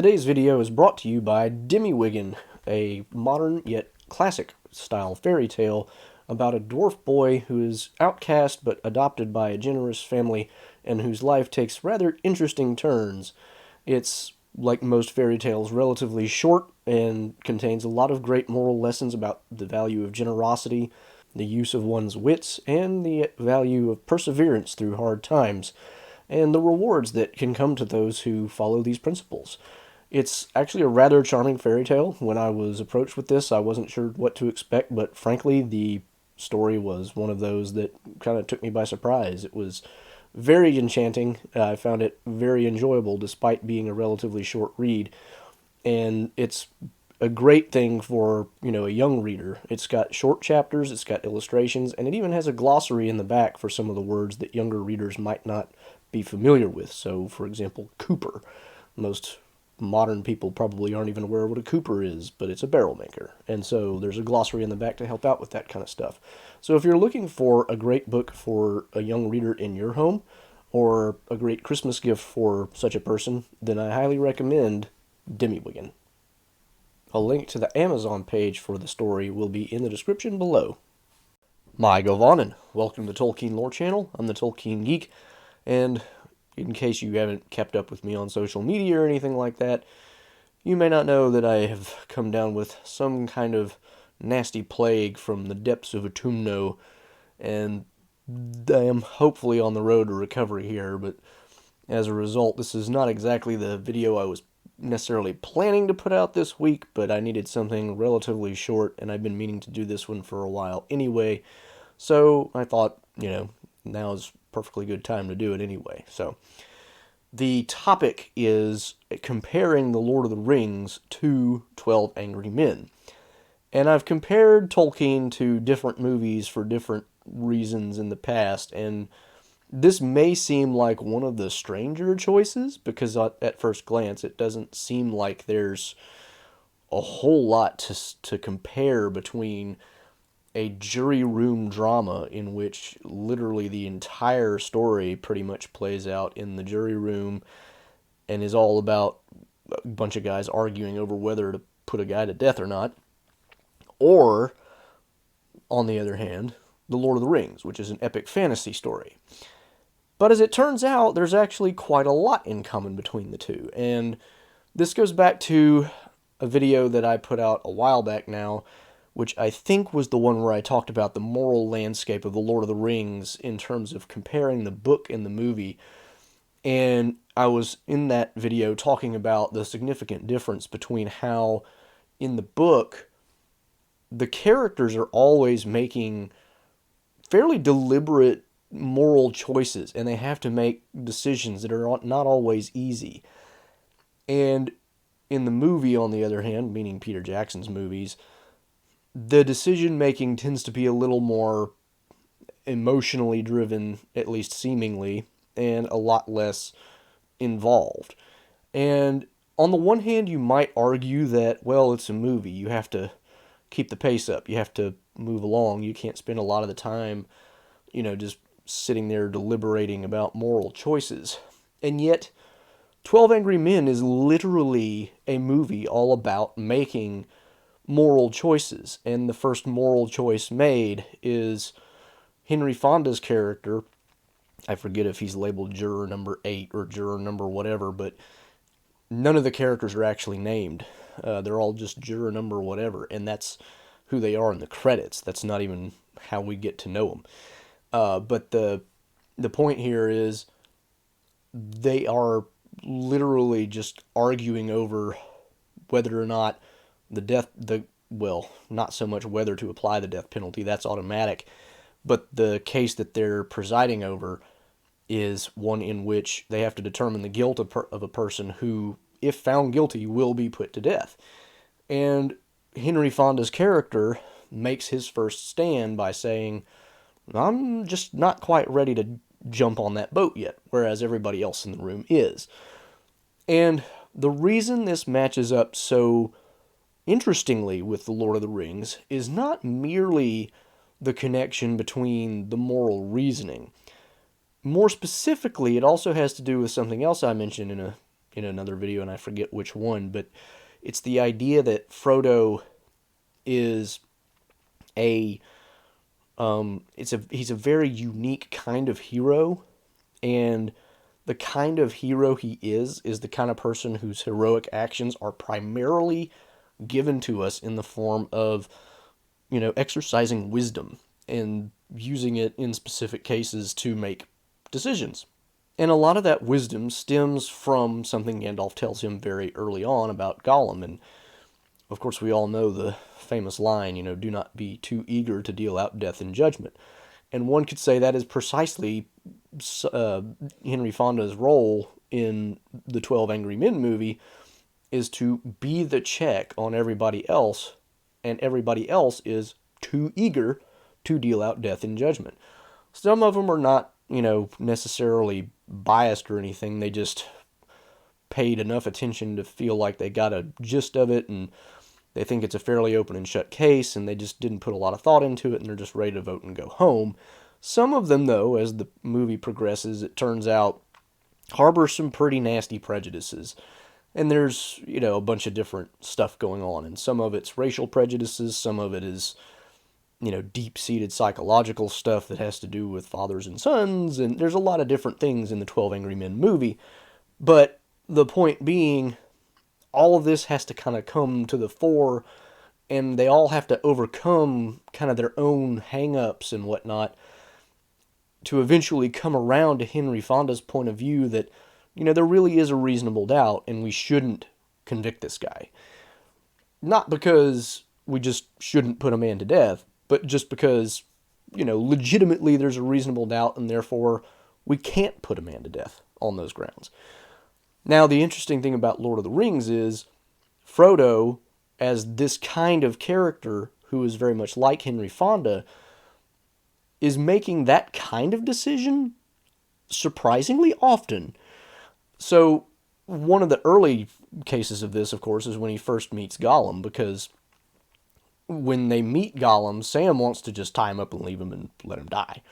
Today's video is brought to you by Demiwigan, a modern yet classic style fairy tale about a dwarf boy who is outcast but adopted by a generous family and whose life takes rather interesting turns. It's, like most fairy tales, relatively short and contains a lot of great moral lessons about the value of generosity, the use of one's wits, and the value of perseverance through hard times, and the rewards that can come to those who follow these principles. It's actually a rather charming fairy tale. When I was approached with this, I wasn't sure what to expect, but frankly, the story was one of those that kind of took me by surprise. It was very enchanting. I found it very enjoyable despite being a relatively short read, and it's a great thing for, a young reader. It's got short chapters, it's got illustrations, and it even has a glossary in the back for some of the words that younger readers might not be familiar with. So, for example, Cooper. Most modern people probably aren't even aware of what a Cooper is, but it's a barrel maker. And so there's a glossary in the back to help out with that kind of stuff. So if you're looking for a great book for a young reader in your home, or a great Christmas gift for such a person, then I highly recommend Demiwigan. A link to the Amazon page for the story will be in the description below. My Govanen, welcome to Tolkien Lore Channel. I'm the Tolkien Geek, and in case you haven't kept up with me on social media or anything like that, you may not know that I have come down with some kind of nasty plague from the depths of Autumno, and I am hopefully on the road to recovery here, but as a result, this is not exactly the video I was necessarily planning to put out this week, but I needed something relatively short, and I've been meaning to do this one for a while anyway, so I thought, now is perfectly good time to do it anyway. So the topic is comparing The Lord of the Rings to 12 Angry Men. And I've compared Tolkien to different movies for different reasons in the past, and this may seem like one of the stranger choices because at first glance it doesn't seem like there's a whole lot to compare between a jury room drama in which literally the entire story pretty much plays out in the jury room and is all about a bunch of guys arguing over whether to put a guy to death or not. Or, on the other hand, The Lord of the Rings, which is an epic fantasy story. But as it turns out, there's actually quite a lot in common between the two. And this goes back to a video that I put out a while back now, which I think was the one where I talked about the moral landscape of The Lord of the Rings in terms of comparing the book and the movie. And I was in that video talking about the significant difference between how in the book the characters are always making fairly deliberate moral choices, and they have to make decisions that are not always easy. And in the movie, on the other hand, meaning Peter Jackson's movies, the decision-making tends to be a little more emotionally driven, at least seemingly, and a lot less involved. And on the one hand, you might argue that, well, it's a movie. You have to keep the pace up. You have to move along. You can't spend a lot of the time, just sitting there deliberating about moral choices. And yet, 12 Angry Men is literally a movie all about making moral choices, and the first moral choice made is Henry Fonda's character. I forget if he's labeled juror number 8 or juror number whatever, but none of the characters are actually named. They're all just juror number whatever, and that's who they are in the credits. That's not even how we get to know them. But the point here is they are literally just arguing over whether or not not so much whether to apply the death penalty, that's automatic, but the case that they're presiding over is one in which they have to determine the guilt of a person who, if found guilty, will be put to death. And Henry Fonda's character makes his first stand by saying, I'm just not quite ready to jump on that boat yet, whereas everybody else in the room is. And the reason this matches up so interestingly with The Lord of the Rings is not merely the connection between the moral reasoning. More specifically, it also has to do with something else I mentioned in a in another video, and I forget which one, but it's the idea that Frodo is a he's a very unique kind of hero, and the kind of hero he is the kind of person whose heroic actions are primarily given to us in the form of, exercising wisdom and using it in specific cases to make decisions. And a lot of that wisdom stems from something Gandalf tells him very early on about Gollum. And of course, we all know the famous line, do not be too eager to deal out death in judgment. And one could say that is precisely Henry Fonda's role in the 12 Angry Men movie, is to be the check on everybody else, and everybody else is too eager to deal out death in judgment. Some of them are not, necessarily biased or anything. They just paid enough attention to feel like they got a gist of it, and they think it's a fairly open and shut case, and they just didn't put a lot of thought into it, and they're just ready to vote and go home. Some of them, though, as the movie progresses, it turns out, harbor some pretty nasty prejudices. And there's, a bunch of different stuff going on. And some of it's racial prejudices, some of it is, deep-seated psychological stuff that has to do with fathers and sons, and there's a lot of different things in the 12 Angry Men movie. But the point being, all of this has to kind of come to the fore, and they all have to overcome kind of their own hang-ups and whatnot to eventually come around to Henry Fonda's point of view that, there really is a reasonable doubt, and we shouldn't convict this guy. Not because we just shouldn't put a man to death, but just because, legitimately there's a reasonable doubt, and therefore we can't put a man to death on those grounds. Now, the interesting thing about Lord of the Rings is Frodo, as this kind of character who is very much like Henry Fonda, is making that kind of decision surprisingly often. So, one of the early cases of this, of course, is when he first meets Gollum, because when they meet Gollum, Sam wants to just tie him up and leave him and let him die.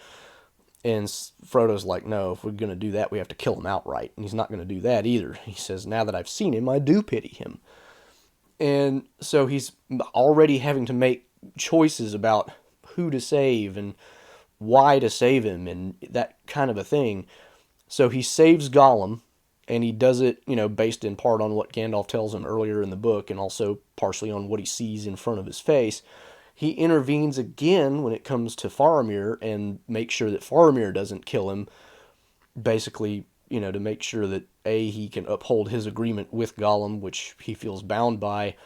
And Frodo's like, no, if we're going to do that, we have to kill him outright. And he's not going to do that either. He says, now that I've seen him, I do pity him. And so he's already having to make choices about who to save and why to save him and that kind of a thing. So he saves Gollum, and he does it, based in part on what Gandalf tells him earlier in the book, and also partially on what he sees in front of his face. He intervenes again when it comes to Faramir and makes sure that Faramir doesn't kill him, basically, to make sure that, A, he can uphold his agreement with Gollum, which he feels bound by,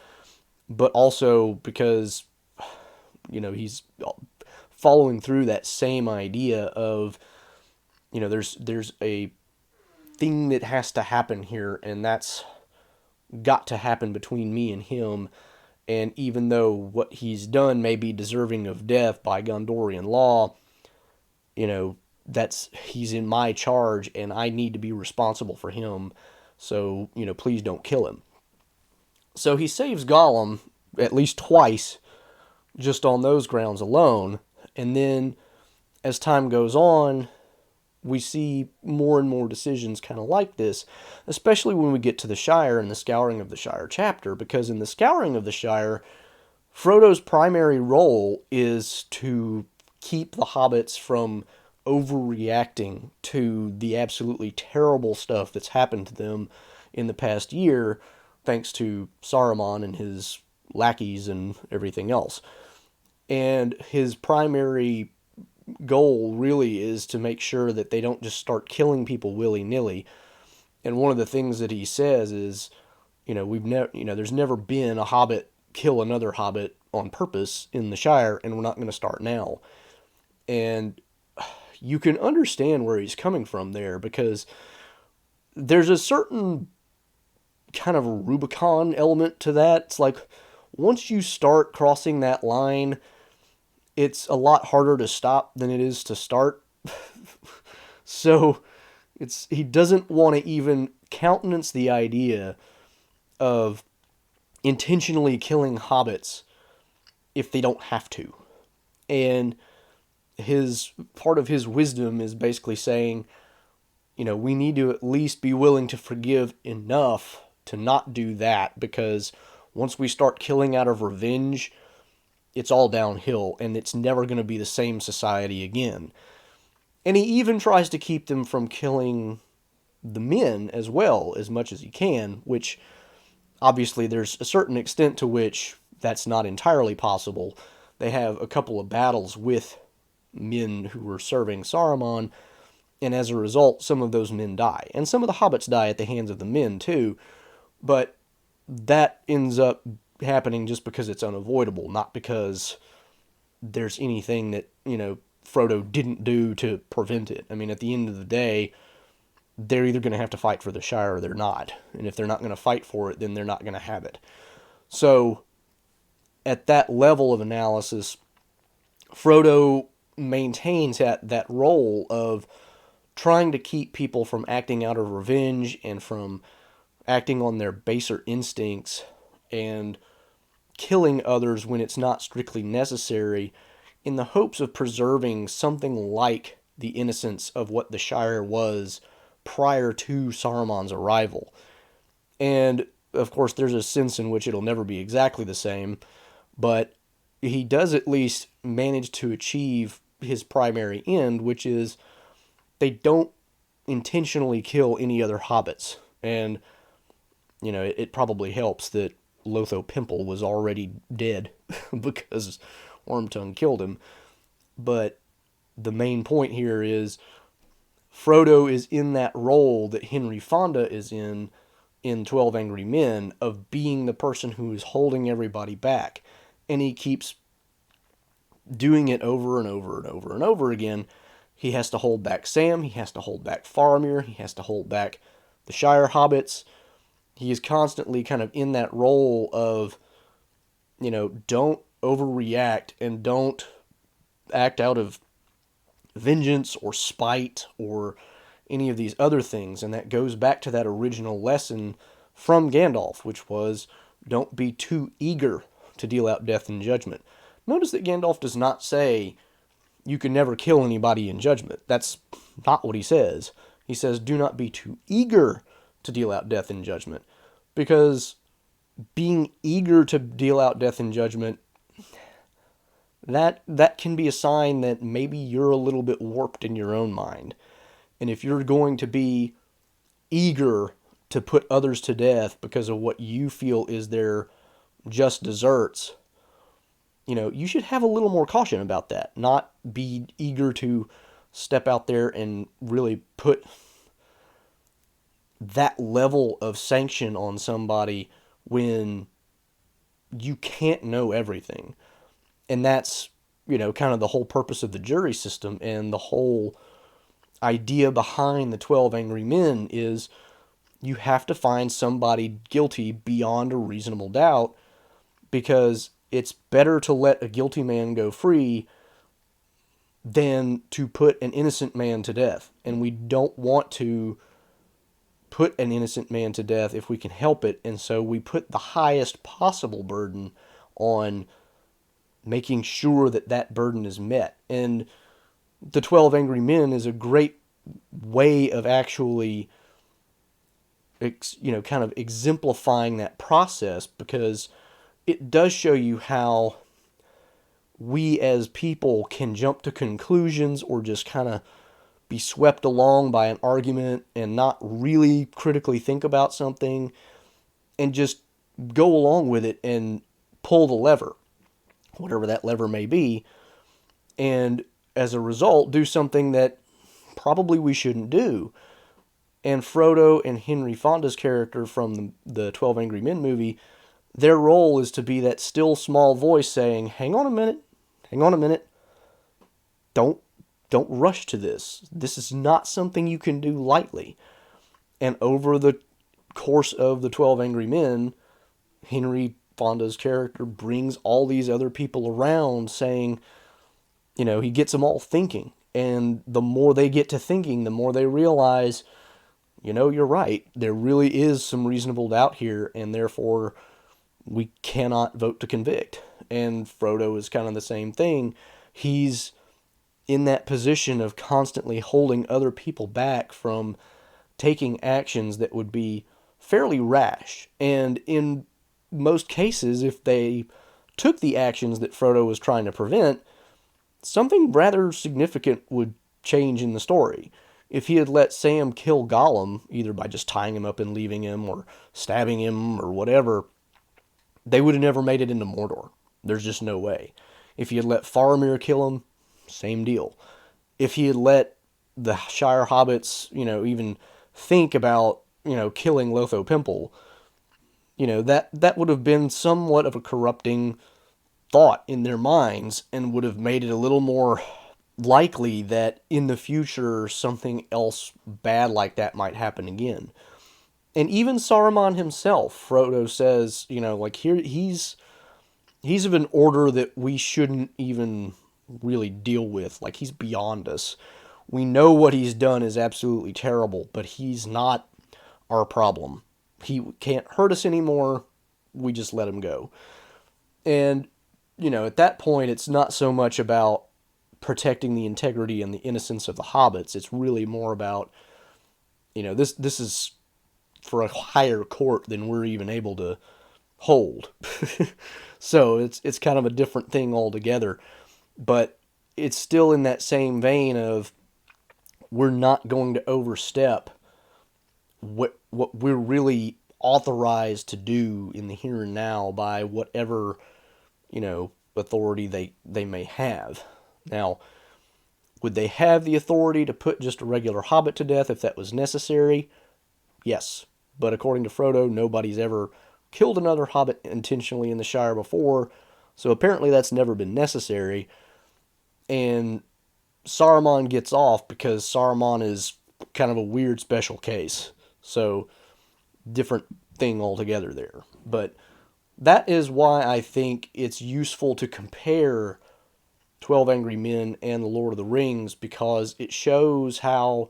but also because, he's following through that same idea of, there's a thing that has to happen here, and that's got to happen between me and him. And even though what he's done may be deserving of death by Gondorian law, he's in my charge, and I need to be responsible for him. So, please don't kill him. So he saves Gollum at least twice, just on those grounds alone. And then, as time goes on, we see more and more decisions kind of like this, especially when we get to the Shire and the Scouring of the Shire chapter, because in the Scouring of the Shire, Frodo's primary role is to keep the hobbits from overreacting to the absolutely terrible stuff that's happened to them in the past year, thanks to Saruman and his lackeys and everything else. And his primary goal really is to make sure that they don't just start killing people willy-nilly. And one of the things that he says is, there's never been a hobbit kill another hobbit on purpose in the Shire, and we're not going to start now. And you can understand where he's coming from there, because there's a certain kind of Rubicon element to that. It's like, once you start crossing that line, it's a lot harder to stop than it is to start. So he doesn't want to even countenance the idea of intentionally killing hobbits if they don't have to. And part of his wisdom is basically saying, we need to at least be willing to forgive enough to not do that, because once we start killing out of revenge, it's all downhill and it's never going to be the same society again. And he even tries to keep them from killing the men as well as much as he can, which obviously there's a certain extent to which that's not entirely possible. They have a couple of battles with men who were serving Saruman, and as a result, some of those men die. And some of the hobbits die at the hands of the men, too. But that ends up happening just because it's unavoidable, not because there's anything that, Frodo didn't do to prevent it. I mean, at the end of the day, they're either going to have to fight for the Shire or they're not. And if they're not going to fight for it, then they're not going to have it. So, at that level of analysis, Frodo maintains that role of trying to keep people from acting out of revenge and from acting on their baser instincts and killing others when it's not strictly necessary, in the hopes of preserving something like the innocence of what the Shire was prior to Saruman's arrival. And, of course, there's a sense in which it'll never be exactly the same, but he does at least manage to achieve his primary end, which is they don't intentionally kill any other hobbits. And, it probably helps that Lotho Pimple was already dead because Wormtongue killed him. But the main point here is Frodo is in that role that Henry Fonda is in 12 Angry Men, of being the person who is holding everybody back. And he keeps doing it over and over and over and over again. He has to hold back Sam, he has to hold back Faramir, he has to hold back the Shire hobbits. He is constantly kind of in that role of, don't overreact and don't act out of vengeance or spite or any of these other things. And that goes back to that original lesson from Gandalf, which was, don't be too eager to deal out death and judgment. Notice that Gandalf does not say you can never kill anybody in judgment. That's not what he says. He says, do not be too eager to deal out death and judgment. Because being eager to deal out death and judgment, that can be a sign that maybe you're a little bit warped in your own mind. And if you're going to be eager to put others to death because of what you feel is their just deserts, you should have a little more caution about that. Not be eager to step out there and really put that level of sanction on somebody when you can't know everything. And that's, kind of the whole purpose of the jury system, and the whole idea behind the 12 Angry Men is you have to find somebody guilty beyond a reasonable doubt, because it's better to let a guilty man go free than to put an innocent man to death. And we don't want to put an innocent man to death if we can help it, and so we put the highest possible burden on making sure that burden is met. And the 12 Angry Men is a great way of actually, kind of exemplifying that process, because it does show you how we as people can jump to conclusions or just kind of be swept along by an argument and not really critically think about something and just go along with it and pull the lever, whatever that lever may be, and as a result do something that probably we shouldn't do. And Frodo and Henry Fonda's character from the 12 Angry Men movie, their role is to be that still small voice saying, hang on a minute, don't rush to this. This is not something you can do lightly. And over the course of the 12 Angry Men, Henry Fonda's character brings all these other people around saying, he gets them all thinking. And the more they get to thinking, the more they realize, you're right. There really is some reasonable doubt here, and therefore we cannot vote to convict. And Frodo is kind of the same thing. He's in that position of constantly holding other people back from taking actions that would be fairly rash. And in most cases, if they took the actions that Frodo was trying to prevent, something rather significant would change in the story. If he had let Sam kill Gollum, either by just tying him up and leaving him, or stabbing him, or whatever, they would have never made it into Mordor. There's just no way. If he had let Faramir kill him, same deal. If he had let the Shire hobbits, even think about, killing Lotho Pimple, that would have been somewhat of a corrupting thought in their minds and would have made it a little more likely that in the future something else bad like that might happen again. And even Saruman himself, Frodo says, here he's of an order that we shouldn't even really deal with. Like, he's beyond us. We know what he's done is absolutely terrible, but he's not our problem. He can't hurt us anymore. We just let him go. And, at that point, it's not so much about protecting the integrity and the innocence of the hobbits. It's really more about, this is for a higher court than we're even able to hold. So it's kind of a different thing altogether. But it's still in that same vein of, we're not going to overstep what we're really authorized to do in the here and now by whatever, authority they may have. Now, would they have the authority to put just a regular hobbit to death if that was necessary? Yes. But according to Frodo, nobody's ever killed another hobbit intentionally in the Shire before, so apparently that's never been necessary. And Saruman gets off because Saruman is kind of a weird special case. So, different thing altogether there. But that is why I think it's useful to compare 12 Angry Men and The Lord of the Rings, because it shows how,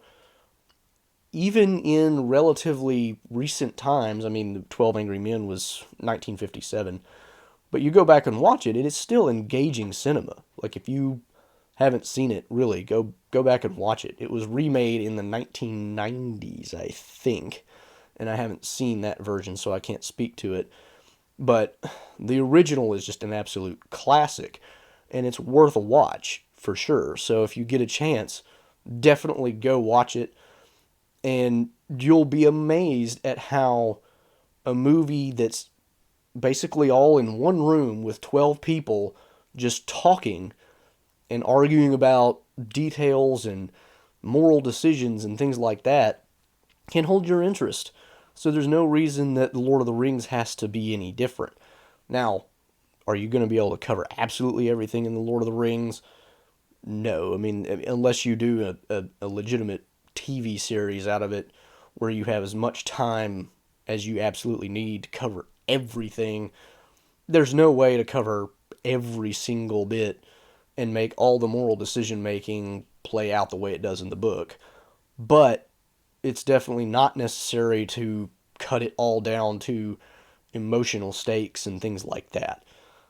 even in relatively recent times, 12 Angry Men was 1957, but you go back and watch it, it is still engaging cinema. Like, if you haven't seen it, really, go back and watch it. It was remade in the 1990s, I think, and I haven't seen that version, so I can't speak to it. But the original is just an absolute classic, and it's worth a watch, for sure. So if you get a chance, definitely go watch it, and you'll be amazed at how a movie that's basically all in one room with 12 people just talking and arguing about details and moral decisions and things like that can hold your interest. So there's no reason that The Lord of the Rings has to be any different. Now, are you going to be able to cover absolutely everything in The Lord of the Rings? No. Unless you do a legitimate TV series out of it where you have as much time as you absolutely need to cover everything, there's no way to cover every single bit and make all the moral decision making play out the way it does in the book. But it's definitely not necessary to cut it all down to emotional stakes and things like that.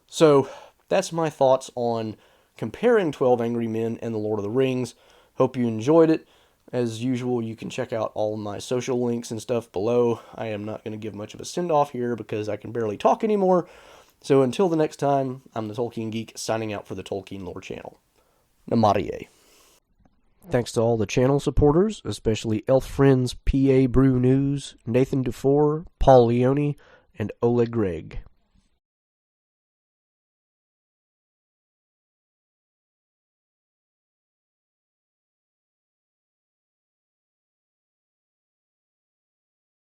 So that's my thoughts on comparing 12 Angry Men and The Lord of the Rings. Hope you enjoyed it. As usual, you can check out all my social links and stuff below. I am not going to give much of a send-off here because I can barely talk anymore. So until the next time, I'm the Tolkien Geek, signing out for the Tolkien Lore channel. Namarie. Thanks to all the channel supporters, especially Elf Friends, PA Brew News, Nathan DeFore, Paul Leone, and Oleg Gregg.